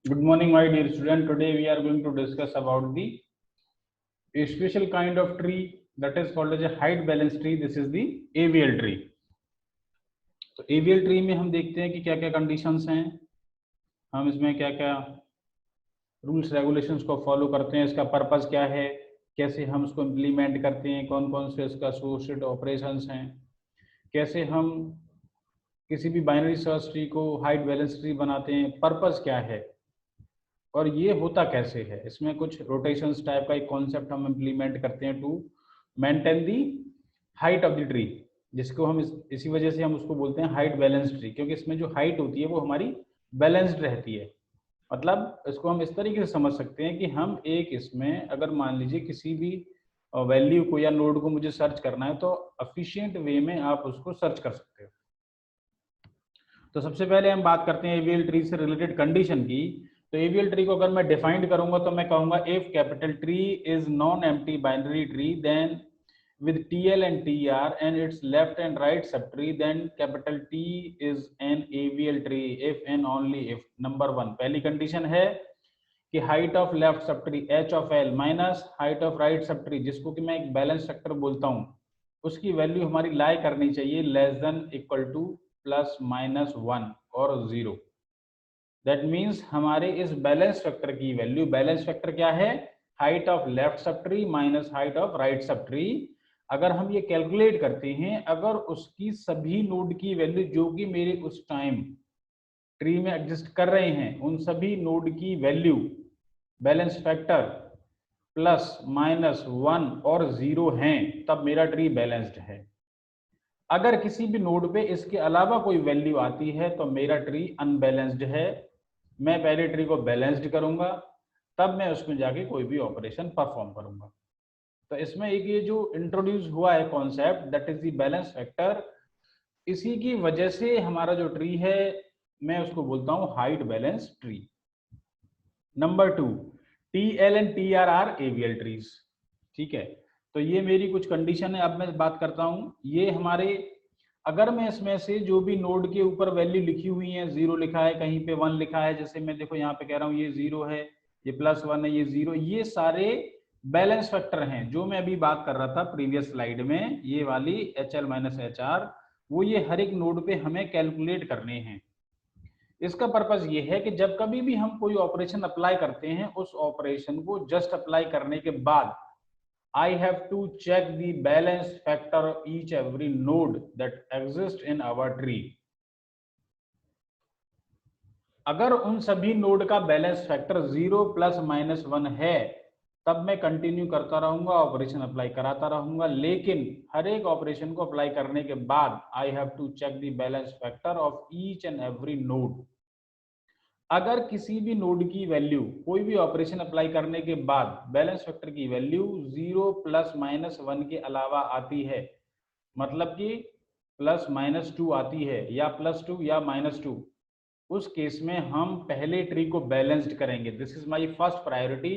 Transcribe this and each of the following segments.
Good morning, my dear student. Today we are going to discuss about the a special kind of tree that is called as a height balance tree. This is the AVL tree. तो AVL tree में हम देखते हैं कि क्या क्या conditions हैं, हम इसमें क्या क्या रूल्स रेगुलेशंस को फॉलो करते हैं, इसका पर्पस क्या है, कैसे हम उसको इम्प्लीमेंट करते हैं, कौन कौन से इसका एसोसिएटेड ऑपरेशंस हैं, कैसे हम किसी भी बाइनरी सर्च ट्री को हाइट बैलेंस ट्री बनाते हैं, पर्पस क्या है और ये होता कैसे है। इसमें कुछ रोटेशंस टाइप का एक कॉन्सेप्ट हम इम्प्लीमेंट करते हैं to maintain the height of the tree, जिसको हम इसी वजह से हम उसको बोलते हैं हाइट बैलेंस ट्री, क्योंकि इसमें जो हाइट होती है वो हमारी बैलेंस्ड रहती है। मतलब इसको हम इस तरीके से समझ सकते हैं कि हम एक इसमें अगर मान लीजिए किसी भी वैल्यू को या नोड को मुझे सर्च करना है तो एफिशिएंट वे में आप उसको सर्च कर सकते हो। तो सबसे पहले हम बात करते हैं एवीएल ट्री से रिलेटेड कंडीशन की। तो एवीएल ट्री को अगर मैं डिफाइंड करूंगा तो मैं कहूंगा if capital tree is non empty binary tree then with TL and TR and its left and right subtree, then capital T is an AVL tree if and only if number 1 पहली condition है कि height of left subtree h of L minus height of right subtree, जिसको कि मैं एक balance factor बोलता हूँ, उसकी वैल्यू हमारी लाई करनी चाहिए less than equal two plus minus 1 और 0। दैट मीन्स हमारे इस बैलेंस फैक्टर की वैल्यू, बैलेंस फैक्टर क्या है, height of left subtree minus height of right subtree. अगर हम ये कैलकुलेट करते हैं, अगर उसकी सभी नोड की वैल्यू जो कि मेरे उस टाइम ट्री में एग्जिस्ट कर रहे हैं, उन सभी नोड की value balance factor plus minus 1 और 0 हैं, तब मेरा ट्री बैलेंस्ड है। अगर किसी भी नोड पे इसके अलावा कोई वैल्यू आती है तो मेरा ट्री अनबैलेंस्ड है। मैं पहले ट्री को बैलेंस्ड करूंगा, तब मैं उसमें जाके कोई भी ऑपरेशन परफॉर्म करूंगा। तो इसमें एक ये जो इंट्रोड्यूस हुआ है concept, that is the balance factor, इसी की वजह से हमारा जो ट्री है मैं उसको बोलता हूं height balance tree. Number 2, TL and TR are AVL trees. ठीक है, तो ये मेरी कुछ कंडीशन है। अब मैं बात करता हूं, ये हमारे, अगर मैं इसमें से जो भी नोड के ऊपर वैल्यू लिखी हुई है, 0 लिखा है, कहीं पे 1 लिखा है, जैसे मैं देखो यहाँ पे कह रहा हूँ ये 0 है, ये प्लस 1 है, ये 0, ये सारे बैलेंस फैक्टर हैं जो मैं अभी बात कर रहा था प्रीवियस स्लाइड में, ये वाली HL माइनस HR, वो ये हर एक नोड पे हमें कैलकुलेट करने हैं। इसका पर्पस ये है कि जब कभी भी हम कोई ऑपरेशन अप्लाई करते हैं, उस ऑपरेशन को जस्ट अप्लाई करने के बाद I have to check the balance factor of each every node that exists in our tree. अगर उन सभी नोड का बैलेंस फैक्टर 0 प्लस माइनस 1 है, तब मैं कंटिन्यू करता रहूंगा, ऑपरेशन अप्लाई कराता रहूंगा। लेकिन हर एक ऑपरेशन को अप्लाई करने के बाद I have to check the balance factor of each and every node. अगर किसी भी नोड की वैल्यू कोई भी ऑपरेशन अप्लाई करने के बाद बैलेंस फैक्टर की वैल्यू 0 प्लस माइनस 1 के अलावा आती है, मतलब कि प्लस माइनस 2 आती है या प्लस 2 या माइनस 2, उस केस में हम पहले ट्री को बैलेंस्ड करेंगे। This is my first priority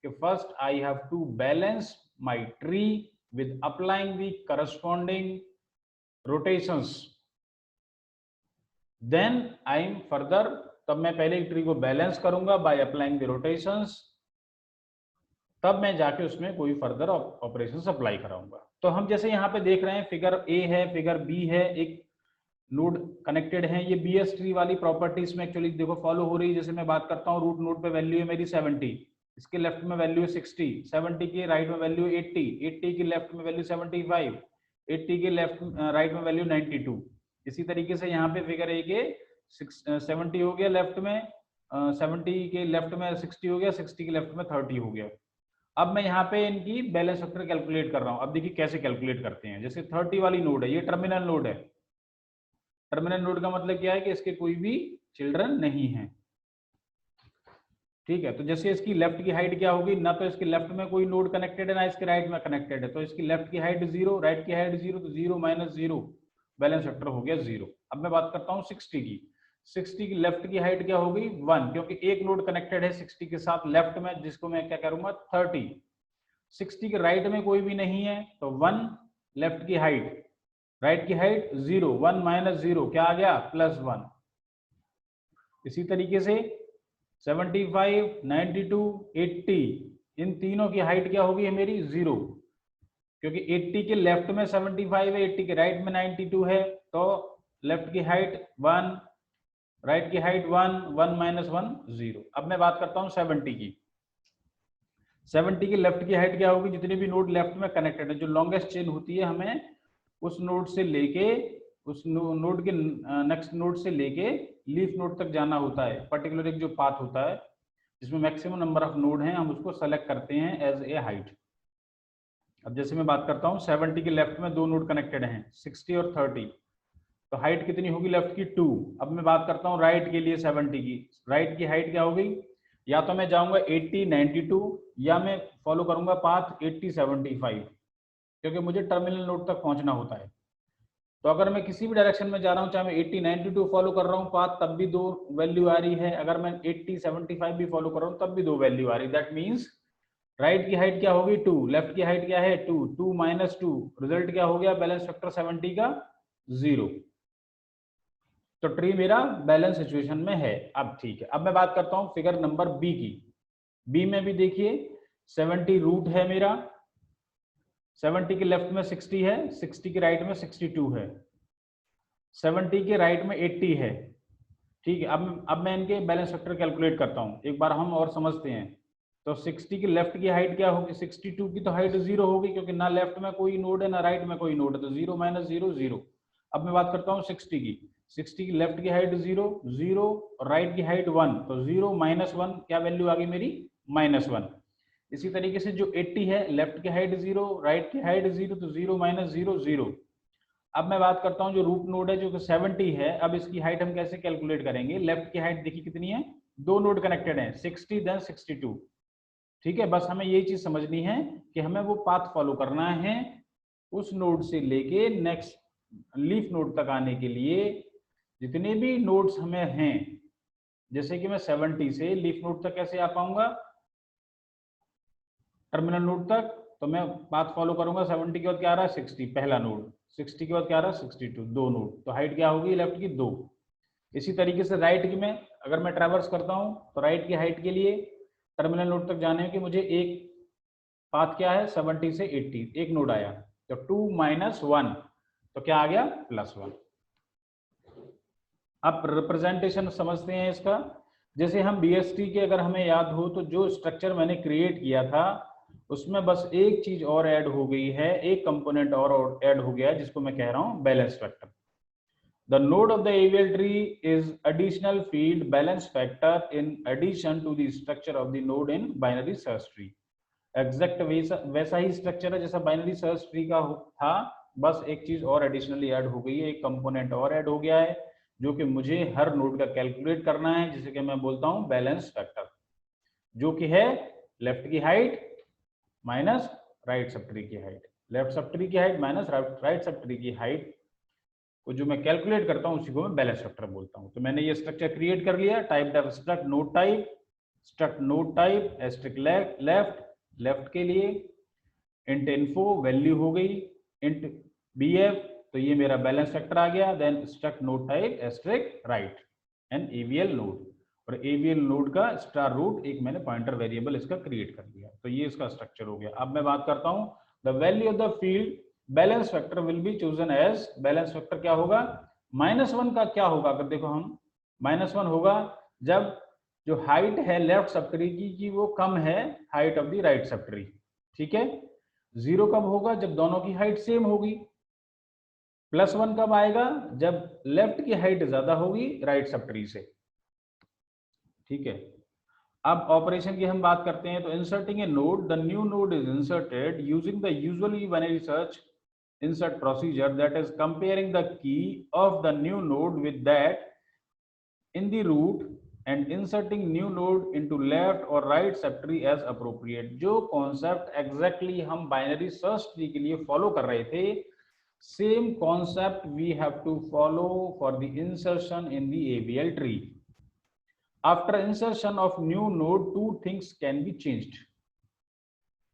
कि first I have to balance my tree with applying the corresponding rotations, then I am further, तब मैं पहले ट्री को बैलेंस करूंगा बाय अप्लाइंग द रोटेशंस, तब मैं जाके उसमें कोई फर्दर ऑपरेशंस अप्लाई कराऊंगा। तो हम जैसे यहाँ पे देख रहे हैं, फिगर ए है, फिगर बी है, एक नोड कनेक्टेड है, ये BS ट्री वाली प्रॉपर्टीज में एक्चुअली देखो फॉलो हो रही है। जैसे मैं बात करता हूँ, रूट नोड पे वैल्यू है मेरी 70, इसके लेफ्ट में वैल्यू है 60, 70 की राइट में वैल्यू 80, 80 की लेफ्ट में वैल्यू 75, 80 की लेफ्ट राइट में वैल्यू 92। इसी तरीके से यहाँ पे फिगर ए के 70 हो गया लेफ्ट में, 70 के लेफ्ट में 60 हो गया, 60 के लेफ्ट में 30 हो गया। अब मैं यहाँ पे इनकी बैलेंस फैक्टर कैलकुलेट कर रहा हूँ। अब देखिए कैसे कैलकुलेट करते हैं। जैसे 30 वाली नोड है, ये टर्मिनल नोड है। टर्मिनल नोड का मतलब क्या है कि इसके कोई भी चिल्ड्रन नहीं है। ठीक है, तो जैसे इसकी लेफ्ट की हाइट क्या होगी, ना तो इसके लेफ्ट में कोई नोड कनेक्टेड है ना इसके राइट में कनेक्टेड है, तो इसकी लेफ्ट की हाइट 0, राइट की हाइट 0, तो 0 माइनस 0, बैलेंस फैक्टर हो गया 0। अब मैं बात करता हूँ 60 की। 60 की लेफ्ट की हाइट क्या होगी 1, क्योंकि एक नोड कनेक्टेड है 60 के साथ लेफ्ट में, जिसको मैं क्या करूंगा 30। 60 के राइट में कोई भी नहीं है तो 1 लेफ्ट की हाइट, राइट की हाइट 0, 1 माइनस 0 क्या आ गया प्लस 1। इसी तरीके से 75, 92, 80, इन तीनों की हाइट क्या होगी मेरी 0, क्योंकि 80 के लेफ्ट में 75 है, 80 के राइट में 92 है, तो लेफ्ट की हाइट 1, राइट की हाइट 1, 1 माइनस 1 0। अब मैं बात करता हूँ 70 की। 70 की लेफ्ट की हाइट क्या होगी, जितने भी नोड लेफ्ट में कनेक्टेड है, जो लॉन्गेस्ट चेन होती है, हमें उस नोड से लेके उस नोड के नेक्स्ट नोड से लेके लीफ नोड तक जाना होता है। पर्टिकुलर एक जो पाथ होता है जिसमें मैक्सिमम नंबर ऑफ नोड हैं, हम उसको सेलेक्ट करते हैं एज ए हाइट। अब जैसे मैं बात करता हूँ 70 के लेफ्ट में दो नोड कनेक्टेड हैं 60 और 30, तो हाइट कितनी होगी लेफ्ट की 2। अब मैं बात करता हूँ राइट के लिए 70 की। राइट की हाइट क्या होगी, या तो मैं जाऊंगा 80, 92, या मैं फॉलो करूंगा पाथ 80, 75, क्योंकि मुझे टर्मिनल नोड तक पहुंचना होता है। तो अगर मैं किसी भी डायरेक्शन में जा रहा हूँ, चाहे मैं 80, 92 फॉलो कर रहा हूँ पाथ, तब भी 2 वैल्यू आ रही है। अगर मैं 80, 75 भी फॉलो कर रहा हूँ तब भी 2 वैल्यू आ रही है। दैट मीन्स राइट की हाइट क्या होगी 2, लेफ्ट की हाइट क्या है 2, 2 माइनस 2, रिजल्ट क्या हो गया बैलेंस फैक्टर 70 का 0। तो ट्री मेरा बैलेंस सिचुएशन में है। अब ठीक है, अब मैं बात करता हूँ फिगर नंबर बी की। बी में भी देखिए 70 रूट है मेरा, 70 के लेफ्ट में 60 है, 60 के राइट में 62 है, 70 के राइट में 80 है। ठीक है, अब मैं इनके बैलेंस फैक्टर कैलकुलेट करता हूँ, एक बार हम और समझते हैं। तो 60 की लेफ्ट की हाइट क्या होगी, 62 की तो हाइट 0 होगी, क्योंकि ना लेफ्ट में कोई नोड है ना राइट में कोई नोड है, तो 0 माइनस 0 0। अब मैं बात करता हूँ 60 की। 60 की लेफ्ट की हाइट 0 0 और राइट की हाइट 1, तो 0 माइनस 1 क्या वैल्यू आ गई मेरी -1। इसी तरीके से जो 80 है, लेफ्ट की हाइट 0 राइट की हाइट 0, तो 0 माइनस 0 0। अब मैं बात करता हूँ जो रूट नोड है जो कि 70 है, अब इसकी हाइट हम कैसे कैलकुलेट करेंगे। लेफ्ट की हाइट देखिए कितनी है, दो नोड कनेक्टेड है 60 देन 62। ठीक है, बस हमें यही चीज समझनी है कि हमें वो पाथ फॉलो करना है उस नोड से लेके नेक्स्ट लीफ नोड तक आने के लिए। जितने भी नोड्स हमें हैं, जैसे कि मैं 70 से लीफ नोड तक कैसे आ पाऊंगा, टर्मिनल नोड तक, तो मैं पाथ फॉलो करूंगा। 70 के बाद क्या आ रहा है 60, पहला नोड, 60 के बाद क्या आ रहा है 62, दो नोड, तो हाइट क्या होगी लेफ्ट की 2। इसी तरीके से राइट की में अगर मैं ट्रैवर्स करता हूं, तो राइट की हाइट के लिए टर्मिनल नोड तक जाने के मुझे एक पाथ क्या है 70 से 80, एक नोड आया, तो 2 माइनस 1, तो क्या आ गया +1। अब रिप्रेजेंटेशन समझते हैं इसका। जैसे हम BST के अगर हमें याद हो, तो जो स्ट्रक्चर मैंने क्रिएट किया था उसमें बस एक चीज और ऐड हो गई है, एक कंपोनेंट और ऐड हो गया है, जिसको मैं कह रहा हूं balance factor. The node of the AVL tree is additional field balance factor in addition to the structure of the node in binary search tree. Exact वैसा ही स्ट्रक्चर है जैसा बाइनरी सर्च ट्री का था, बस एक चीज और एडिशनली ऐड हो गई है, एक कंपोनेंट और ऐड हो गया है, जो कि मुझे हर नोड का कैलकुलेट करना है, जिसे कि मैं बोलता हूं बैलेंस फैक्टर, जो कि है लेफ्ट की height minus right sub tree की हाइट, लेफ्ट सब ट्री की height minus right sub tree की हाइट को जो मैं कैलकुलेट करता हूं उसी को मैं बैलेंस फैक्टर बोलता हूं। तो मैंने ये स्ट्रक्चर क्रिएट कर लिया, typedef struct node type, struct node type asterisk left के लिए, इंट इन्फो वैल्यू हो गई, इंट bf, तो ये मेरा बैलेंस फैक्टर आ गया। Then struct node type asterisk right and AVL node, और AVL नोड का स्टार रूट एक मैंने पॉइंटर वेरिएबल इसका क्रिएट कर दिया, तो ये इसका स्ट्रक्चर हो गया। अब मैं बात करता हूं the value of the field balance factor will be chosen as, balance factor क्या होगा -1 का क्या होगा, अगर देखो हम -1 होगा जब जो हाइट है लेफ्ट सब ट्री की वो कम है height of the right sub tree. ठीक है, 0 कब होगा जब दोनों की हाइट सेम होगी। +1 कब आएगा जब लेफ्ट की हाइट ज्यादा होगी राइट सब ट्री से। ठीक है, अब ऑपरेशन की हम बात करते हैं। तो inserting A node, the new node is inserted using the usually binary search insert procedure, that is comparing the key of the new node with that in the root and inserting new node into left or right subtree as appropriate। जो concept exactly हम binary search tree के लिए follow कर रहे थे, same concept we have to follow for the insertion in the AVL tree। After insertion of new node, two things can be changed.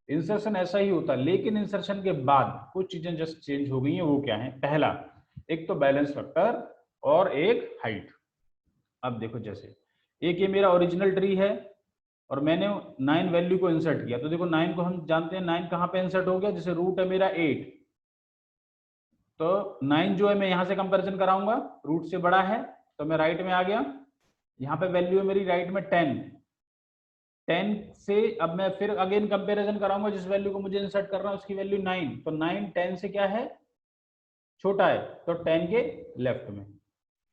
Insertion ऐसा ही होता है, लेकिन इंसर्शन के बाद कुछ चीजें जस्ट चेंज हो गई हैं। वो क्या है, पहला एक तो बैलेंस फैक्टर और एक हाइट। अब देखो जैसे एक ये मेरा ओरिजिनल ट्री है और मैंने 9 वैल्यू को इंसर्ट किया। तो देखो 9 को हम जानते हैं 9 कहाँ पे इंसर्ट हो गया, जैसे रूट है मेरा 8, तो 9 जो है मैं यहाँ से कंपैरिजन कराऊंगा, रूट से बड़ा है तो मैं राइट में आ गया। यहाँ पे वैल्यू है मेरी राइट में 10 से अब मैं फिर अगेन कंपैरिजन कराऊंगा, जिस वैल्यू को मुझे इंसर्ट करना है उसकी वैल्यू 9, तो 9 10 से क्या है, छोटा है, तो 10 के लेफ्ट में,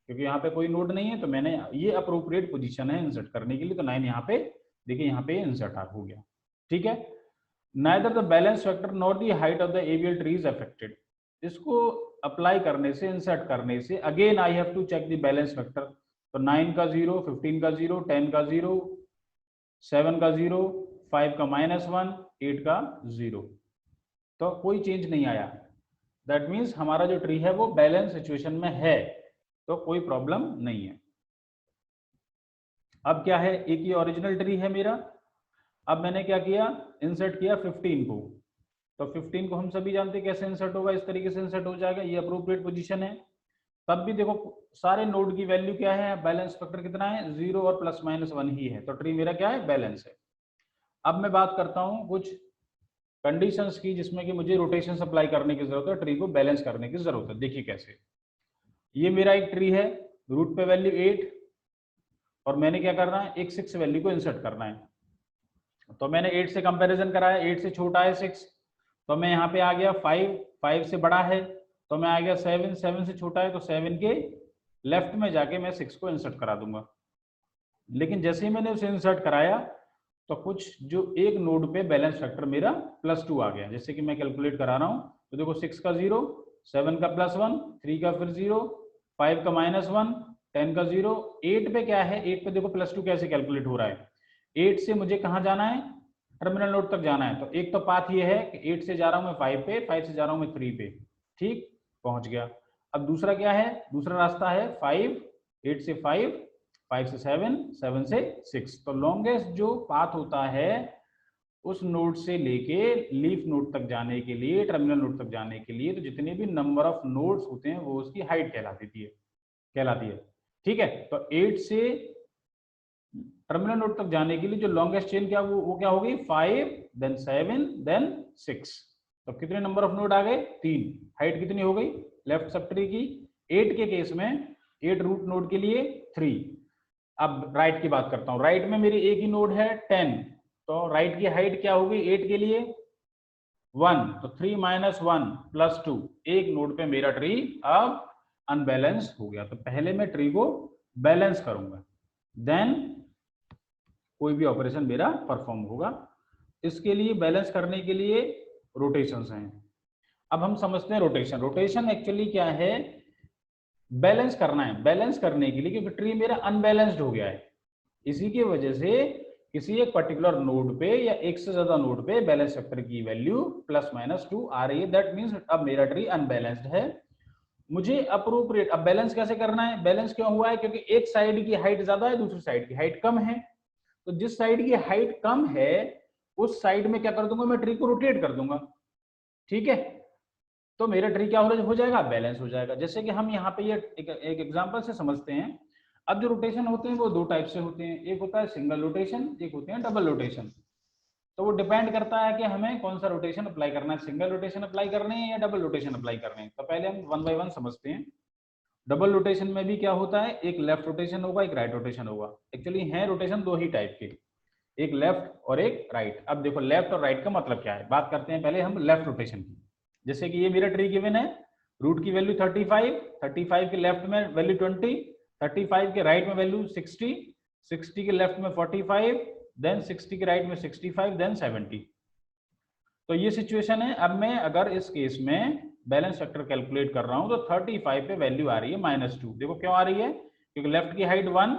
क्योंकि यहाँ पे कोई नोड नहीं है तो मैंने ये अप्रोप्रिएट पोजीशन है इंसर्ट करने के लिए, तो 9 यहाँ पे देखिए यहाँ पे इंसर्ट हो गया। ठीक है, neither the balance factor not the height of the AVL tree is affected. इसको अप्लाई करने से, इंसर्ट करने से again I have to check the balance factor. तो 9 का 0, 15 का 0, 10 का 0, 7 का 0, 5 का -1, 8 का 0, तो कोई चेंज नहीं आया। दैट मीन्स हमारा जो ट्री है वो बैलेंस सिचुएशन में है, तो कोई प्रॉब्लम नहीं है। अब क्या है, एक ही ओरिजिनल ट्री है मेरा। अब मैंने क्या किया, इंसर्ट किया 15 को, तो 15 को हम सभी जानते हैं कैसे इंसर्ट होगा, इस तरीके से इंसर्ट हो जाएगा, ये अप्रोप्रिएट पोजीशन है। तब भी देखो सारे नोड की वैल्यू क्या है, बैलेंस फैक्टर कितना है, 0 और +-1 ही है, तो ट्री मेरा क्या है, बैलेंस है। अब मैं बात करता हूँ कुछ कंडीशंस की जिसमें कि मुझे रोटेशन अप्लाई करने की जरूरत है, ट्री को बैलेंस करने की जरूरत है। देखिए कैसे, ये मेरा एक ट्री है, रूट पे वैल्यू 8 और मैंने क्या करना है, एक 6 वैल्यू को इंसर्ट करना है। तो मैंने 8 से कंपैरिजन कराया, 8 से छोटा है 6, तो मैं यहाँ पे आ गया 5, 5 से बड़ा है तो मैं आ गया 7, 7 से छोटा है तो 7 के लेफ्ट में जाके मैं 6 को इंसर्ट करा दूंगा। लेकिन जैसे ही मैंने उसे इंसर्ट कराया तो कुछ जो एक नोड पे बैलेंस फैक्टर मेरा +2 आ गया, जैसे कि मैं कैलकुलेट करा रहा हूँ। तो देखो 6 का 0, 7 का +1, 3 का फिर 0, 5 का -1, 10 का 0, 8 पे क्या है, 8 पे देखो +2 कैसे कैलकुलेट हो रहा है। 8 से मुझे कहाँ जाना है, टर्मिनल नोड तक जाना है। तो एक तो पाथ ये है कि 8 से जा रहा हूँ मैं 5 पे, 5 से जा रहा हूँ मैं 3 पे, ठीक, पहुंच गया। अब दूसरा क्या है, दूसरा रास्ता है 5, 8 से 5, 5 से 7, 7 से 6। तो लॉन्गेस्ट जो पाथ होता है उस नोड से लेके लीफ नोड तक जाने के लिए, टर्मिनल नोड तक जाने के लिए, तो जितने भी नंबर ऑफ नोड्स होते हैं वो उसकी हाइट कहलाती है। ठीक है, तो 8 से टर्मिनल नोड तक जाने के लिए जो लॉन्गेस्ट चेन क्या वो क्या होगी, 5 देन 7 देन 6। तो कितने नंबर ऑफ नोड आ गए, 3। हाइट कितनी हो गई लेफ्ट सब ट्री की, 8 के केस में 8 रूट नोड के लिए 3। अब राइट की बात करता हूँ, राइट में मेरी एक ही नोड है 10, तो राइट की हाइट क्या होगी 8 के लिए 1, तो 3 - 1 + 2, एक नोड पे मेरा ट्री अब अनबैलेंस हो गया। तो पहले मैं ट्री को बैलेंस करूंगा, देन कोई भी ऑपरेशन मेरा परफॉर्म होगा। इसके लिए बैलेंस करने के लिए रोटेशंस हैं। अब हम समझते हैं रोटेशन। रोटेशन एक्चुअली क्या है, बैलेंस करना है, बैलेंस करने के लिए, क्योंकि ट्री मेरा अनबैलेंस्ड हो गया है, इसी की वजह से किसी एक पर्टिकुलर नोड पे या एक से ज्यादा नोड पे बैलेंस फैक्टर की वैल्यू +-2 आ रही है। दैट मींस अब मेरा ट्री अनबैलेंस्ड है। मुझे अप्रोप्रिएट, अब बैलेंस कैसे करना है, बैलेंस क्यों हुआ है, क्योंकि एक साइड की हाइट ज्यादा है, दूसरी साइड की हाइट कम है। तो जिस साइड की हाइट कम है उस साइड में क्या कर दूंगा, मैं ट्री को रोटेट कर दूंगा। ठीक है, तो मेरा ट्री क्या हो जाएगा, बैलेंस हो जाएगा। जैसे कि हम यहाँ पे ये एक एग्जांपल से समझते हैं। अब जो रोटेशन होते हैं वो दो टाइप से होते हैं, एक होता है सिंगल रोटेशन, एक होते हैं डबल रोटेशन। तो वो डिपेंड करता है कि हमें कौन सा रोटेशन अप्लाई करना है, सिंगल रोटेशन अप्लाई करने हैं या डबल रोटेशन अप्लाई करने हैं। तो पहले हम 1 बाय 1 समझते हैं। डबल रोटेशन में भी क्या होता है, एक लेफ्ट रोटेशन होगा, एक राइट रोटेशन होगा। एक्चुअली है रोटेशन दो ही टाइप के, एक लेफ्ट और एक राइट। अब देखो लेफ्ट और राइट का मतलब क्या है, बात करते हैं पहले हम लेफ्ट रोटेशन की। जैसे कि ये मेरा ट्री गिवन है, रूट की वैल्यू 35, 35 के लेफ्ट में वैल्यू 20, 35 के राइट में वैल्यू 60, 60 के लेफ्ट में 45, देन 60 के राइट में 65, देन 70। तो ये सिचुएशन है। अब मैं अगर इस केस में बैलेंस फैक्टर कैलकुलेट कर रहा हूं तो 35 पे वैल्यू आ रही है -2। देखो क्यों आ रही है, क्योंकि लेफ्ट की हाइट 1,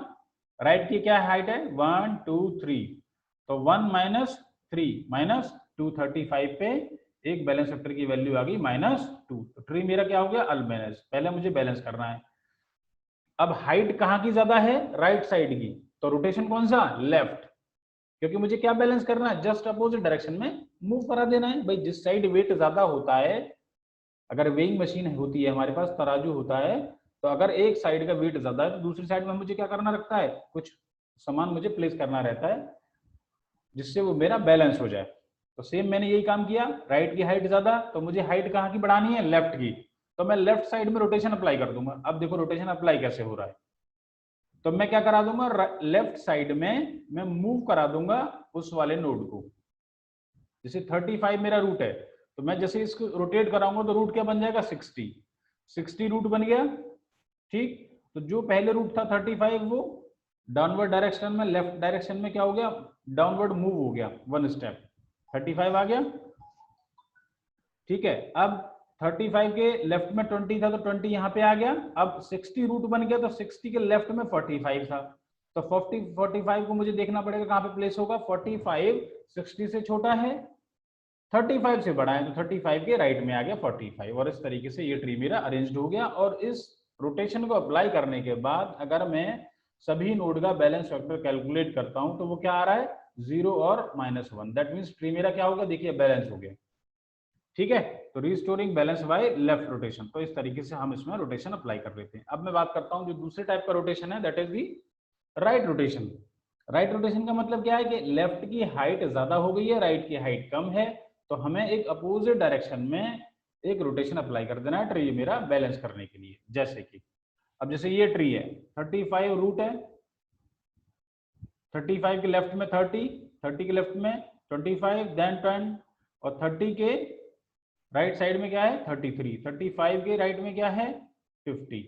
राइट की क्या हाइट है 1 2 3, तो 1 - 3 - 2, 35 पे एक बैलेंस फैक्टर की वैल्यू आ गई -2। तो ट्री मेरा क्या हो गया, अनबैलेंस। पहले मुझे बैलेंस करना है। अब हाइट कहाँ की ज्यादा है, राइट साइड की, तो रोटेशन कौन सा, लेफ्ट, क्योंकि मुझे क्या बैलेंस करना है, जस्ट अपोजिट डायरेक्शन में मूव करा देना है। भाई जिस साइड वेट ज्यादा होता है, अगर वेइंग मशीन होती है हमारे पास, तराजू होता है, तो अगर एक साइड का वेट ज्यादा है तो दूसरी साइड में मुझे क्या करना रखता है, कुछ सामान मुझे प्लेस करना रहता है जिससे वो मेरा बैलेंस हो जाए। तो सेम मैंने यही काम किया, राइट की हाइट ज्यादा, तो मुझे हाइट कहाँ की बढ़ानी है, लेफ्ट की, तो मैं लेफ्ट साइड में रोटेशन अप्लाई कर दूंगा। अब देखो रोटेशन अप्लाई कैसे हो रहा है, तो मैं क्या करा दूंगा, लेफ्ट साइड में मैं मूव करा दूंगा उस वाले नोड को। जैसे 35 मेरा रूट है, तो मैं जैसे इसको रोटेट कराऊंगा तो रूट क्या बन जाएगा, 60 रूट बन गया। ठीक, तो जो पहले रूट था 35 वो डाउनवर्ड डायरेक्शन में, लेफ्ट डायरेक्शन में क्या हो गया, डाउनवर्ड मूव हो गया 1 स्टेप, 35 आ गया। ठीक है, अब 35 के लेफ्ट में 20 था तो 20 यहाँ पे आ गया। अब 60 रूट बन गया तो 60 के लेफ्ट में 45 था, तो 45 को मुझे देखना पड़ेगा कहाँ पे प्लेस होगा। 45 60 से छोटा है, 35 से बड़ा है, तो 35 के राइट में आ गया 45। और इस तरीके से ये ट्री मेरा अरेंज्ड हो गया। और इस रोटेशन को अप्लाई करने के बाद अगर मैं सभी नोड का बैलेंस फैक्टर कैलकुलेट करता हूं तो वो क्या आ रहा है, 0 और -1। दैट मीन्स ट्री मेरा क्या होगा, देखिए बैलेंस हो गया। ठीक है, तो restoring balance by left rotation, तो इस तरीके से हम इसमें रोटेशन अप्लाई कर लेते हैं। अब मैं बात करता हूं जो दूसरे टाइप का रोटेशन है, that is the right rotation. Right rotation का मतलब क्या है कि लेफ्ट की हाइट ज्यादा हो गई है, राइट की हाइट कम है, तो हमें एक अपोजिट डायरेक्शन में एक रोटेशन अप्लाई कर देना है ट्री मेरा बैलेंस करने के लिए। जैसे कि अब जैसे ये ट्री है, 35 रूट है, 35 के लेफ्ट में 30, 30 के लेफ्ट में 25, देन 10, और 30 के राइट साइड में क्या है 33, 35 के राइट में क्या है 50।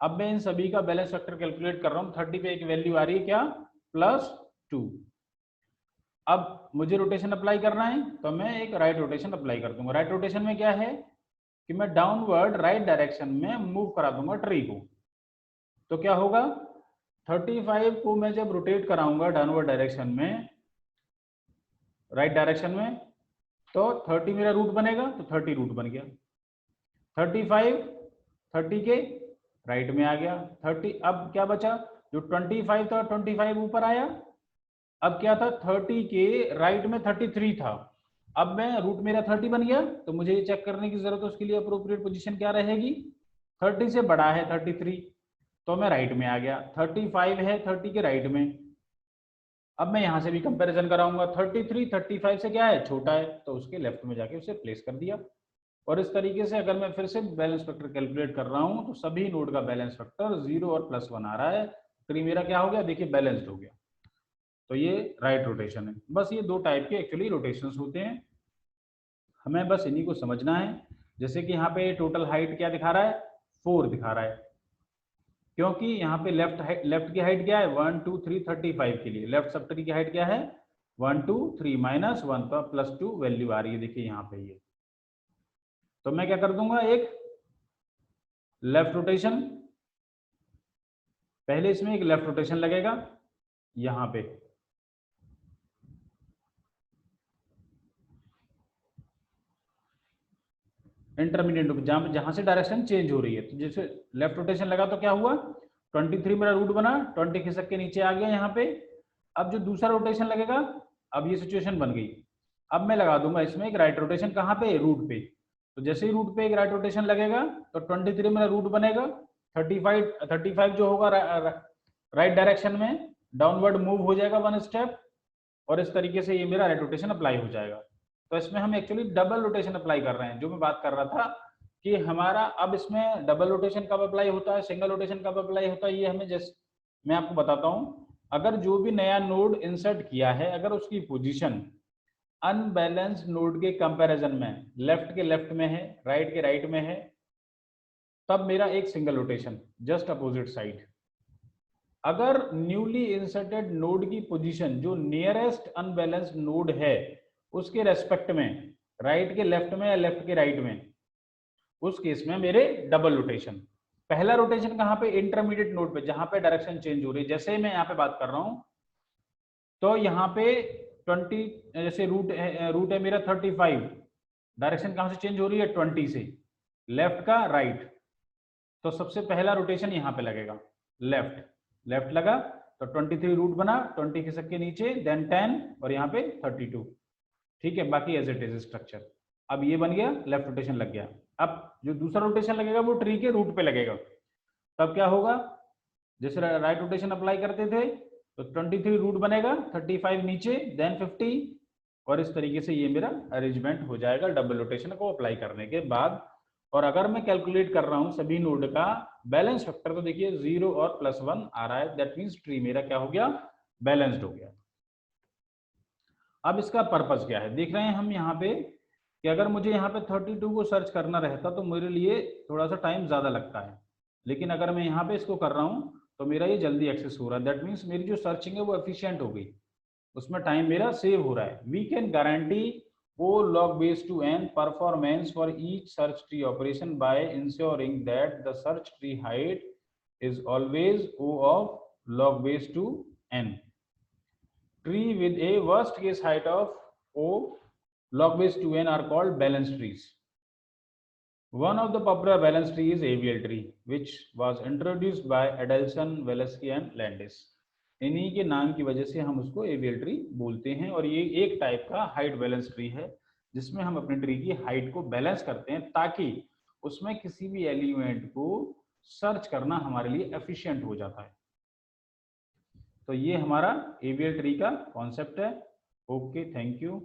अब मैं इन सभी का बैलेंस फैक्टर कैलकुलेट कर रहा हूँ। 30 पे एक वैल्यू आ रही है क्या, +2। अब मुझे रोटेशन अप्लाई करना है तो मैं एक राइट रोटेशन अप्लाई कर दूंगा। राइट रोटेशन में क्या है कि मैं डाउनवर्ड राइट डायरेक्शन में मूव करा दूंगा ट्री को। तो क्या होगा, 35 को मैं जब रोटेट कराऊंगा डाउनवर्ड डायरेक्शन में, राइट डायरेक्शन में, तो 30 मेरा रूट बनेगा, तो 30 रूट बन गया। 35 30 के राइट में आ गया 30। अब क्या बचा, जो 25 था 25 ऊपर आया। अब क्या था, 30 के राइट में 33 था। अब मैं रूट मेरा 30 बन गया, तो मुझे ये चेक करने की जरूरत है उसके लिए अप्रोप्रिएट पोजीशन क्या रहेगी, 30 से बड़ा है 33, तो मैं राइट में आ गया। 35 है 30 के राइट में। अब मैं यहां से भी कंपैरिजन कराऊंगा, 33 35 से क्या है, छोटा है, तो उसके लेफ्ट में जाके उसे प्लेस कर दिया। और इस तरीके से अगर मैं फिर से बैलेंस फैक्टर कैलकुलेट कर रहा हूं तो सभी नोड का बैलेंस फैक्टर 0 और +1 आ रहा है। ट्री मेरा क्या हो गया, देखिए बैलेंस्ड हो गया। तो ये राइट रोटेशन है। बस ये दो टाइप के एक्चुअली रोटेशंस होते हैं, हमें बस इन्हीं को समझना है। जैसे कि यहाँ पे टोटल हाइट क्या दिखा रहा है, 4 दिखा रहा है, क्योंकि यहाँ पे लेफ्ट की हाइट क्या है 1 2 3 35 के लिए लेफ्ट सब ट्री की हाइट क्या है 1 2 3 -1, तो +2 वैल्यू आ रही है, देखिए यहाँ पे ये। तो मैं क्या कर दूंगा, एक लेफ्ट रोटेशन, पहले इसमें एक लेफ्ट रोटेशन लगेगा यहाँ पे, इंटरमीडिएट जहां से डायरेक्शन चेंज हो रही है। तो जैसे लेफ्ट रोटेशन लगा तो क्या हुआ, 23 मेरा रूट बना, 20 खिसक के नीचे आ गया यहाँ पे। अब जो दूसरा रोटेशन लगेगा, अब ये सिचुएशन बन गई, अब मैं लगा दूंगा इसमें एक राइट रोटेशन, कहाँ पे, रूट पे। तो जैसे ही रूट पे एक राइट रोटेशन लगेगा तो 23 मेरा रूट बनेगा, 35 जो होगा राइट डायरेक्शन में डाउनवर्ड मूव हो जाएगा 1 स्टेप, और इस तरीके से ये मेरा राइट रोटेशन अप्लाई हो जाएगा। तो इसमें हम एक्चुअली डबल रोटेशन अप्लाई कर रहे हैं, जो मैं बात कर रहा था कि हमारा अब इसमें डबल रोटेशन कब अप्लाई होता है, सिंगल रोटेशन कब अप्लाई होता है, ये हमें जैसे मैं आपको बताता हूँ। अगर जो भी नया नोड इंसर्ट किया है, अगर उसकी पोजीशन अनबैलेंस्ड नोड के कंपैरिजन में लेफ्ट के लेफ्ट में है, राइट के राइट में है, तब मेरा एक single rotation just opposite side. अगर न्यूली इंसर्टेड नोड की पोजीशन जो नियरेस्ट अनबैलेंस्ड नोड है उसके रेस्पेक्ट में राइट के लेफ्ट में या लेफ्ट के राइट में, उस केस में मेरे डबल रोटेशन। पहला रोटेशन कहाँ पे, इंटरमीडिएट नोड पे, जहां पे डायरेक्शन चेंज हो रही है। जैसे मैं यहाँ पे बात कर रहा हूं तो यहाँ पे 20, जैसे रूट है मेरा 35, डायरेक्शन कहां से चेंज हो रही है 20 से, लेफ्ट का राइट, तो सबसे पहला रोटेशन यहाँ पे लगेगा, लेफ्ट लगा तो 23 रूट बना, 20 खिसक के नीचे, देन 10 और यहाँ पे 32। ठीक है, बाकी एज इट इज स्ट्रक्चर। अब ये बन गया, लेफ्ट रोटेशन लग गया। अब जो दूसरा रोटेशन लगेगा वो ट्री के रूट पे लगेगा, तब क्या होगा, जैसे राइट रोटेशन अप्लाई करते थे तो 23 रूट बनेगा, 35 नीचे, देन 50, और इस तरीके से ये मेरा अरेंजमेंट हो जाएगा डबल रोटेशन को अप्लाई करने के बाद। और अगर मैं कैलकुलेट कर रहा हूं सभी नोड का बैलेंस फैक्टर, तो देखिए 0 और +1 आ रहा है, दैट मीन्स ट्री मेरा क्या हो गया, बैलेंस्ड हो गया। अब इसका पर्पस क्या है, देख रहे हैं हम यहाँ पे कि अगर मुझे यहाँ पे 32 को सर्च करना रहता तो मेरे लिए थोड़ा सा टाइम ज़्यादा लगता है, लेकिन अगर मैं यहाँ पे इसको कर रहा हूँ तो मेरा ये जल्दी एक्सेस हो रहा है, दैट मीन्स मेरी जो सर्चिंग है वो एफिशिएंट हो गई, उसमें टाइम मेरा सेव हो रहा है। We can guarantee O log base to n performance for each search tree operation by ensuring that the search tree height is always O of log base to n. Tree with a worst case height of O log base to n are called balanced trees. One of the popular balanced tree is AVL tree, which was introduced by Adelson, Walensky and Landis. इन्हीं के नाम की वजह से हम उसको AVL tree बोलते हैं, और ये एक टाइप का हाइट बैलेंस ट्री है जिसमें हम अपने ट्री की हाइट को बैलेंस करते हैं ताकि उसमें किसी भी एलिमेंट को सर्च करना हमारे लिए एफिशिएंट हो जाता है। तो ये हमारा AVL ट्री का कॉन्सेप्ट है। Okay, thank you.